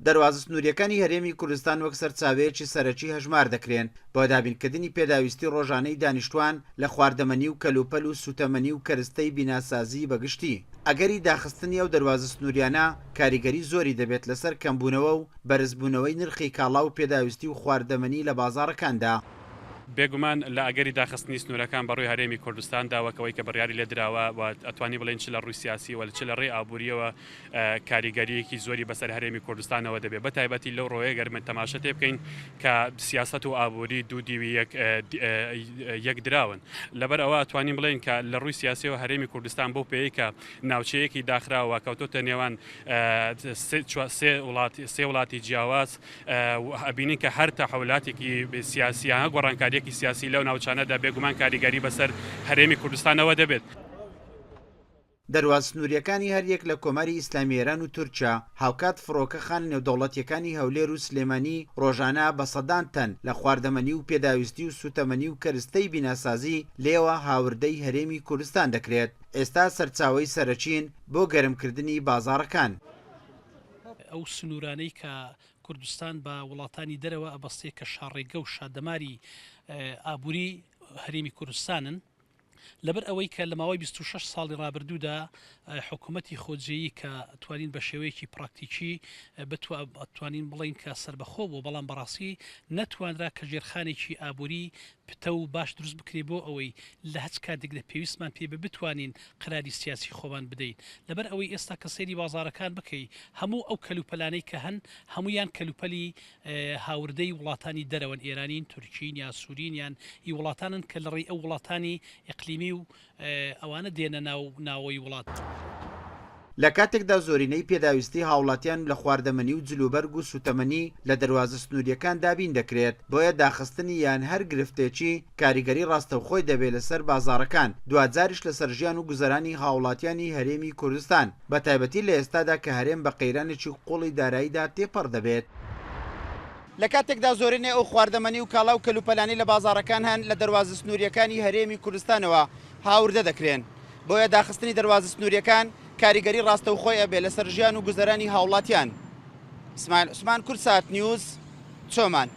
دەواازە سنووریەکانی هەرێمی کوردستان وەک سەرچاوەیەکی سەرەکی هەژمار دەکرێن بۆ دابینکردنی پێداویستی ڕۆژانەی دانیشتوان لە خواردەمەنی و کەلوپەل و سوتەمەنی و کەرستەی بیناسازی بەگشتی. ئەگەری داخستنی ئەو دەواازە سنووریانە کاریگەری زۆری دەبێت لەسەر کەمبوونەوە و بەرزبوونەوەی نرخی کاڵا و پێداویستی و خواردەمەنی لە بازاڕەکاندا. بێگومان لە ئەگەری داخستنی سنوورەکان بەڕووی هەرێمی کوردستان داوەکەوەی کە بڕیاری لێدراوە و ئەتوانی بڵێن چ لە ڕووی سیاسی و چ لە ڕێی ئابوووریەوە کاریگەریەکی زۆری بەسەر هەرێمی کوردستانەوە دەبێت بە تایبەتی لەو ڕۆیە گەرمە تەماشە تێ بکەین کە سیاست و ئابووری دوو دیوی یەک دراون لەبەر ئەوە ئەتوانین بڵێن کە لە ڕووی سیاسیەوە هەرێمی کوردستان بۆ پێی کە ناوچەیەکی داخراوە کەوتۆتە نێوان سێ وڵاتی جیاواز ئەبینین کە هەر تەحولاتێکی سیاسیانە گۆڕانکاریەکی سیاسی لەو ناوچانەدا بێگومان کاریگەری بەسەر هەرێمی کوردستانەوە دەبێت. دەواازە سنووریەکانی هەریەک لە کۆماری ئیسلامی ئێران و تورکیا هاوکات فڕۆکە خان نێودەوڵەتیەکانی هەولێر و سلێمانی ڕۆژانە بە سەدان تەن لە خواردەمەنی و پێداویستی و سوتەمەنی و کەرستەی بیناسازی لێوە هاوردەی هەرێمی کوردستان دەکرێت. ئێستا سەرچاوەی سەرەکین بۆ گەرمکردنی بازاڕەکان. ئەو سنوورانەی کە کوردستان بە وڵاتانی دەرەوە ئەبەستێ کە شاڕێگە و شادەماری ئابووری هەرێمی کوردستانن لەبەر ئەوەی کە لە ماوەی 26 ساڵی ڕابردوودا حکوومەتی خۆجێیی کە توانین بە شێوەیەکی پراکتیکی ئەتوانین بڵین کە سربەخۆ بۆ بەڵام بەڕاستی نەتوانرا کە ژێرخانێکی ئابووری پتە و باش دروست بکرێ بۆ ئەوەی لە هەچ کاتێک لە پێویستمان پێ بتوانین قراردی سیاسی خۆمان بدەین لەبەر ئەوەی ئێستا کە سەیری بازاڕەکان بکەی هەموو ئەو کەلوپەلانەی کە هەن هەمویان کەلوپەلی هاوردەی وڵاتانی دەرەوەن ئێرانین تورکین یا سوورین یان ئی وڵاتانن کە لە ڕێی ئەو وڵاتانی ئیقلیمی و ئەوانە دێنە ناوەوەی وڵات. لە کاتێکدا زۆرینەی پێداویستی هاوڵاتیان لە خواردەمەنی و جلوبەرگ و سوتەمەنی لە دەواازە سنووریەکان دابین دەکرێت بۆیە داخستنی یان هەر گرفتێکی کاریگەری ڕاستەوخۆی دەبێت لەسەر بازاڕەکان دوجاریش لەسەر ژیان و گوزەرانی هاوڵاتیانی هەرێمی کوردستان بە تایبەتی لە ئێستادا کە هەرێم بە قەیرانێکی قوڵی داراییدا تێپەڕ دەبێت. لە کاتێکدا زۆرینێ ئەو خواردەمەنی و کاڵا و کەلوپەلانی لە بازاڕەکان هەن لە دەواازە سنووریەکانی هەرێمی کوردستانەوە هاوردە دەکرێن بۆیە داخستنی دەواازە سنووریەکان کاریگەری ڕاستەوخۆی ئەبێ لەسەر ژیان و گوزەرانی هاوڵاتیان. ئیسماعیل عوسمان، کورسات نیوز، چۆمان.